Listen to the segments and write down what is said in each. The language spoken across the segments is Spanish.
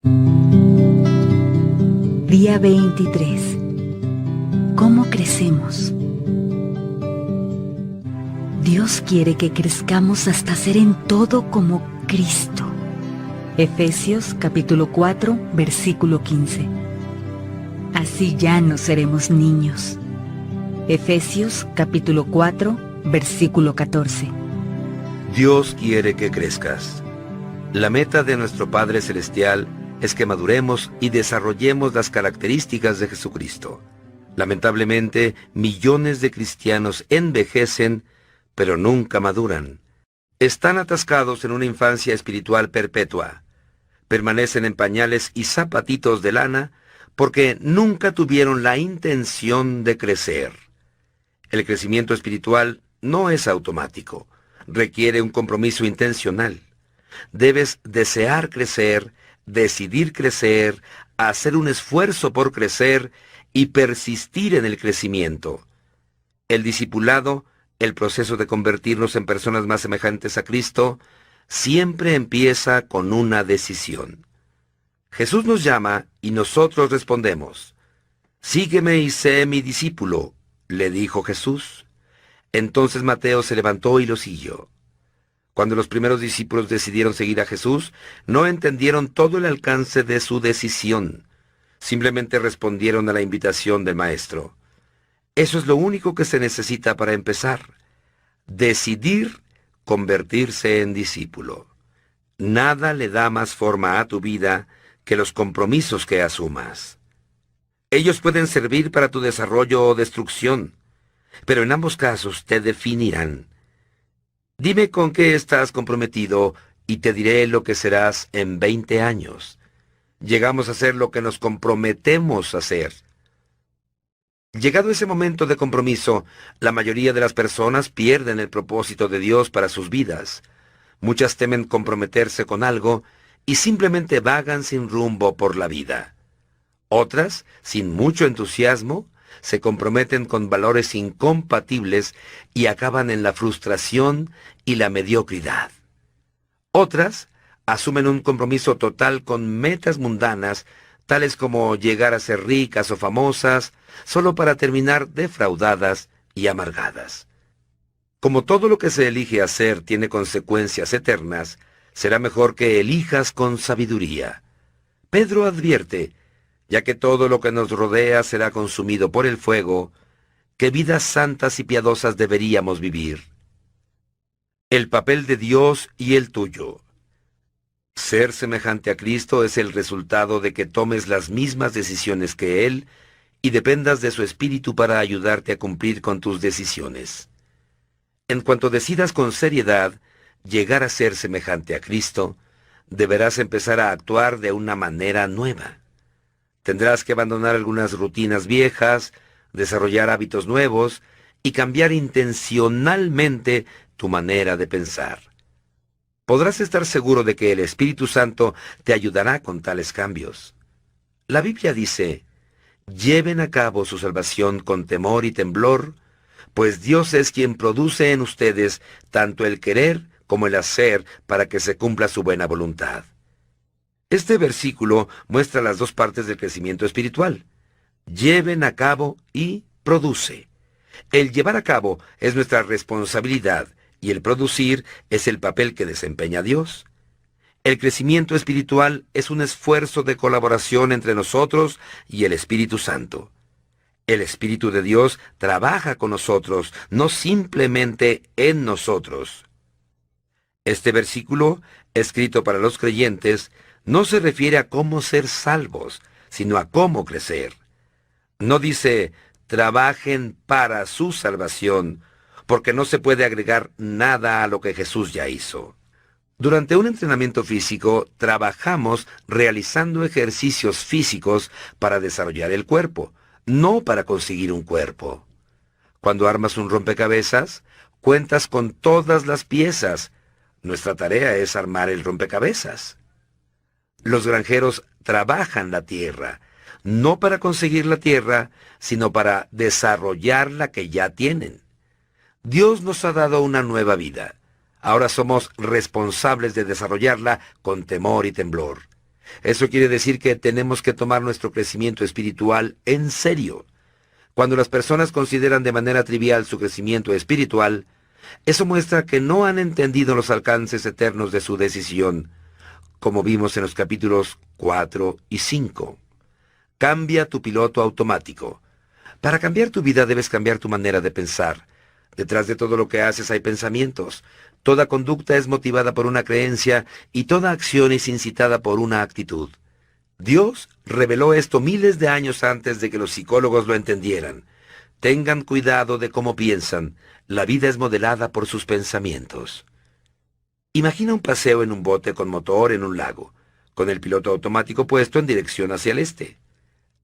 Día 23. ¿Cómo crecemos? Dios quiere que crezcamos hasta ser en todo como Cristo. Efesios capítulo 4, versículo 15. Así ya no seremos niños. Efesios capítulo 4, versículo 14. Dios quiere que crezcas. La meta de nuestro Padre Celestial es que maduremos y desarrollemos las características de Jesucristo. Lamentablemente, millones de cristianos envejecen, pero nunca maduran. Están atascados en una infancia espiritual perpetua. Permanecen en pañales y zapatitos de lana porque nunca tuvieron la intención de crecer. El crecimiento espiritual no es automático. Requiere un compromiso intencional. Debes desear crecer, decidir crecer, hacer un esfuerzo por crecer y persistir en el crecimiento. El discipulado, el proceso de convertirnos en personas más semejantes a Cristo, siempre empieza con una decisión. Jesús nos llama y nosotros respondemos. «Sígueme y sé mi discípulo», le dijo Jesús. Entonces Mateo se levantó y lo siguió. Cuando los primeros discípulos decidieron seguir a Jesús, no entendieron todo el alcance de su decisión. Simplemente respondieron a la invitación del Maestro. Eso es lo único que se necesita para empezar. Decidir convertirse en discípulo. Nada le da más forma a tu vida que los compromisos que asumas. Ellos pueden servir para tu desarrollo o destrucción, pero en ambos casos te definirán. Dime con qué estás comprometido y te diré lo que serás en 20 años. Llegamos a ser lo que nos comprometemos a ser. Llegado ese momento de compromiso, la mayoría de las personas pierden el propósito de Dios para sus vidas. Muchas temen comprometerse con algo y simplemente vagan sin rumbo por la vida. Otras, sin mucho entusiasmo, se comprometen con valores incompatibles y acaban en la frustración y la mediocridad. Otras asumen un compromiso total con metas mundanas, tales como llegar a ser ricas o famosas, solo para terminar defraudadas y amargadas. Como todo lo que se elige hacer tiene consecuencias eternas, será mejor que elijas con sabiduría. Pedro advierte, ya que todo lo que nos rodea será consumido por el fuego, ¿qué vidas santas y piadosas deberíamos vivir? El papel de Dios y el tuyo. Ser semejante a Cristo es el resultado de que tomes las mismas decisiones que Él y dependas de su Espíritu para ayudarte a cumplir con tus decisiones. En cuanto decidas con seriedad llegar a ser semejante a Cristo, deberás empezar a actuar de una manera nueva. Tendrás que abandonar algunas rutinas viejas, desarrollar hábitos nuevos y cambiar intencionalmente tu manera de pensar. Podrás estar seguro de que el Espíritu Santo te ayudará con tales cambios. La Biblia dice, «Lleven a cabo su salvación con temor y temblor, pues Dios es quien produce en ustedes tanto el querer como el hacer para que se cumpla su buena voluntad». Este versículo muestra las dos partes del crecimiento espiritual. Lleven a cabo y produce. El llevar a cabo es nuestra responsabilidad y el producir es el papel que desempeña Dios. El crecimiento espiritual es un esfuerzo de colaboración entre nosotros y el Espíritu Santo. El Espíritu de Dios trabaja con nosotros, no simplemente en nosotros. Este versículo, escrito para los creyentes, no se refiere a cómo ser salvos, sino a cómo crecer. No dice, trabajen para su salvación, porque no se puede agregar nada a lo que Jesús ya hizo. Durante un entrenamiento físico, trabajamos realizando ejercicios físicos para desarrollar el cuerpo, no para conseguir un cuerpo. Cuando armas un rompecabezas, cuentas con todas las piezas. Nuestra tarea es armar el rompecabezas. Los granjeros trabajan la tierra, no para conseguir la tierra, sino para desarrollar la que ya tienen. Dios nos ha dado una nueva vida. Ahora somos responsables de desarrollarla con temor y temblor. Eso quiere decir que tenemos que tomar nuestro crecimiento espiritual en serio. Cuando las personas consideran de manera trivial su crecimiento espiritual, eso muestra que no han entendido los alcances eternos de su decisión, como vimos en los capítulos 4 y 5. Cambia tu piloto automático. Para cambiar tu vida debes cambiar tu manera de pensar. Detrás de todo lo que haces hay pensamientos. Toda conducta es motivada por una creencia y toda acción es incitada por una actitud. Dios reveló esto miles de años antes de que los psicólogos lo entendieran. Tengan cuidado de cómo piensan. La vida es modelada por sus pensamientos. Imagina un paseo en un bote con motor en un lago, con el piloto automático puesto en dirección hacia el este.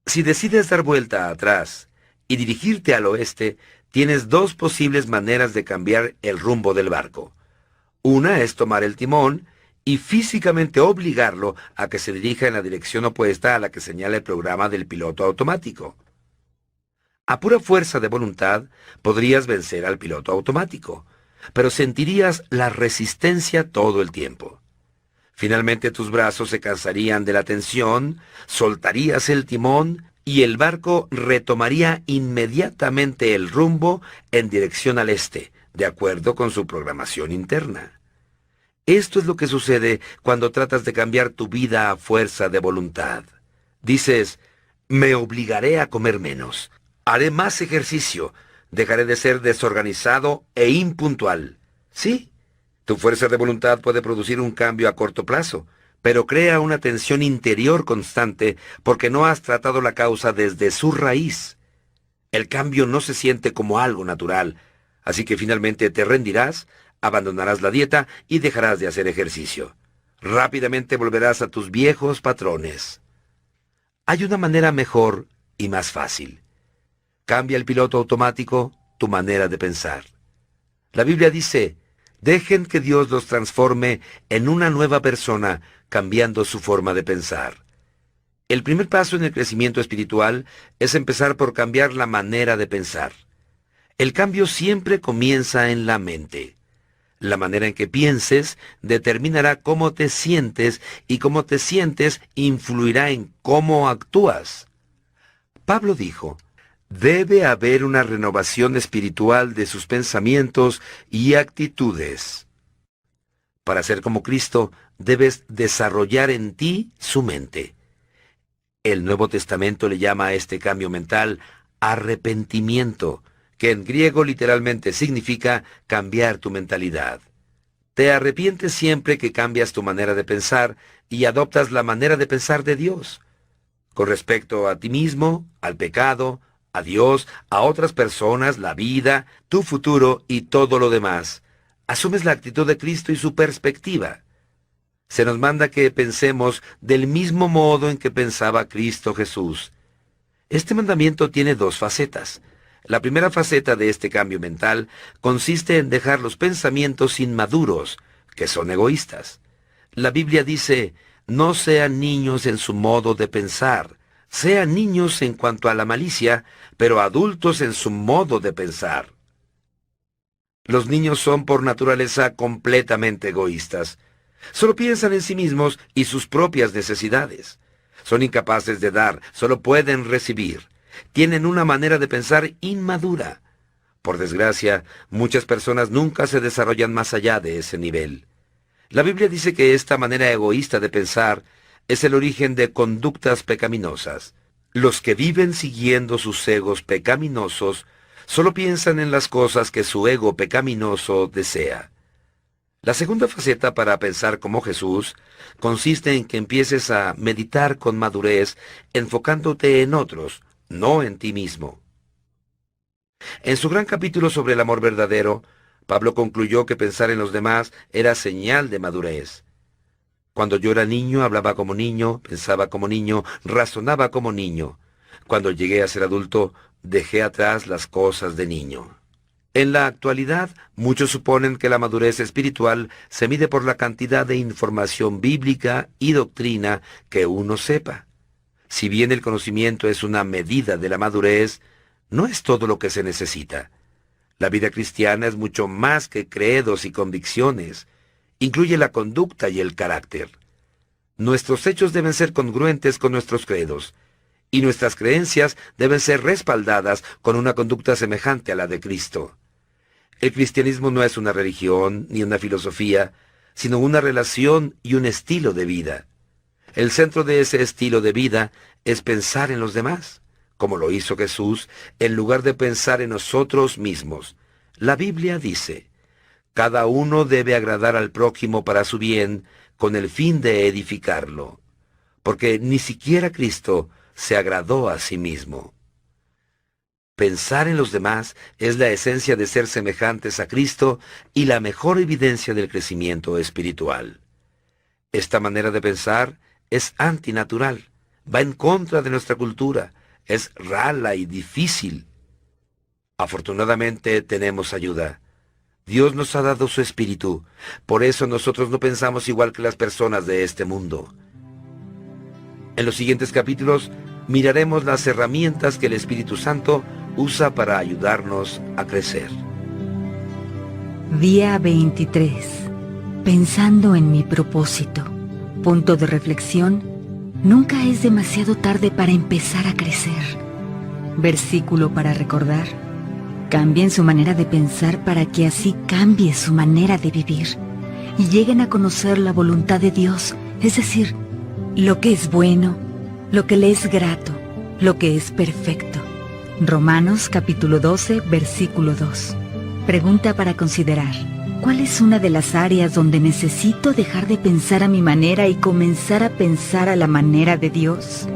Si decides dar vuelta atrás y dirigirte al oeste, tienes dos posibles maneras de cambiar el rumbo del barco. Una es tomar el timón y físicamente obligarlo a que se dirija en la dirección opuesta a la que señala el programa del piloto automático. A pura fuerza de voluntad podrías vencer al piloto automático, pero sentirías la resistencia todo el tiempo. Finalmente tus brazos se cansarían de la tensión, soltarías el timón y el barco retomaría inmediatamente el rumbo en dirección al este, de acuerdo con su programación interna. Esto es lo que sucede cuando tratas de cambiar tu vida a fuerza de voluntad. Dices, me obligaré a comer menos, haré más ejercicio, dejaré de ser desorganizado e impuntual. Sí, tu fuerza de voluntad puede producir un cambio a corto plazo, pero crea una tensión interior constante porque no has tratado la causa desde su raíz. El cambio no se siente como algo natural, así que finalmente te rendirás, abandonarás la dieta y dejarás de hacer ejercicio. Rápidamente volverás a tus viejos patrones. Hay una manera mejor y más fácil. Cambia el piloto automático tu manera de pensar. La Biblia dice, dejen que Dios los transforme en una nueva persona, cambiando su forma de pensar. El primer paso en el crecimiento espiritual es empezar por cambiar la manera de pensar. El cambio siempre comienza en la mente. La manera en que pienses determinará cómo te sientes y cómo te sientes influirá en cómo actúas. Pablo dijo, debe haber una renovación espiritual de sus pensamientos y actitudes. Para ser como Cristo, debes desarrollar en ti su mente. El Nuevo Testamento le llama a este cambio mental arrepentimiento, que en griego literalmente significa cambiar tu mentalidad. Te arrepientes siempre que cambias tu manera de pensar y adoptas la manera de pensar de Dios. Con respecto a ti mismo, al pecado, a Dios, a otras personas, la vida, tu futuro y todo lo demás. Asumes la actitud de Cristo y su perspectiva. Se nos manda que pensemos del mismo modo en que pensaba Cristo Jesús. Este mandamiento tiene dos facetas. La primera faceta de este cambio mental consiste en dejar los pensamientos inmaduros, que son egoístas. La Biblia dice, no sean niños en su modo de pensar, sean niños en cuanto a la malicia, pero adultos en su modo de pensar. Los niños son por naturaleza completamente egoístas. Solo piensan en sí mismos y sus propias necesidades. Son incapaces de dar, solo pueden recibir. Tienen una manera de pensar inmadura. Por desgracia, muchas personas nunca se desarrollan más allá de ese nivel. La Biblia dice que esta manera egoísta de pensar es el origen de conductas pecaminosas. Los que viven siguiendo sus egos pecaminosos solo piensan en las cosas que su ego pecaminoso desea. La segunda faceta para pensar como Jesús consiste en que empieces a meditar con madurez, enfocándote en otros, no en ti mismo. En su gran capítulo sobre el amor verdadero, Pablo concluyó que pensar en los demás era señal de madurez. Cuando yo era niño, hablaba como niño, pensaba como niño, razonaba como niño. Cuando llegué a ser adulto, dejé atrás las cosas de niño. En la actualidad, muchos suponen que la madurez espiritual se mide por la cantidad de información bíblica y doctrina que uno sepa. Si bien el conocimiento es una medida de la madurez, no es todo lo que se necesita. La vida cristiana es mucho más que credos y convicciones. Incluye la conducta y el carácter. Nuestros hechos deben ser congruentes con nuestros credos, y nuestras creencias deben ser respaldadas con una conducta semejante a la de Cristo. El cristianismo no es una religión ni una filosofía, sino una relación y un estilo de vida. El centro de ese estilo de vida es pensar en los demás, como lo hizo Jesús, en lugar de pensar en nosotros mismos. La Biblia dice: cada uno debe agradar al prójimo para su bien, con el fin de edificarlo, porque ni siquiera Cristo se agradó a sí mismo. Pensar en los demás es la esencia de ser semejantes a Cristo y la mejor evidencia del crecimiento espiritual. Esta manera de pensar es antinatural, va en contra de nuestra cultura, es rala y difícil. Afortunadamente tenemos ayuda. Dios nos ha dado su espíritu, por eso nosotros no pensamos igual que las personas de este mundo. En los siguientes capítulos miraremos las herramientas que el Espíritu Santo usa para ayudarnos a crecer. Día 23. Pensando en mi propósito. Punto de reflexión: nunca es demasiado tarde para empezar a crecer. Versículo para recordar: cambien su manera de pensar para que así cambie su manera de vivir y lleguen a conocer la voluntad de Dios, es decir, lo que es bueno, lo que le es grato, lo que es perfecto. Romanos capítulo 12, versículo 2. Pregunta para considerar: ¿cuál es una de las áreas donde necesito dejar de pensar a mi manera y comenzar a pensar a la manera de Dios?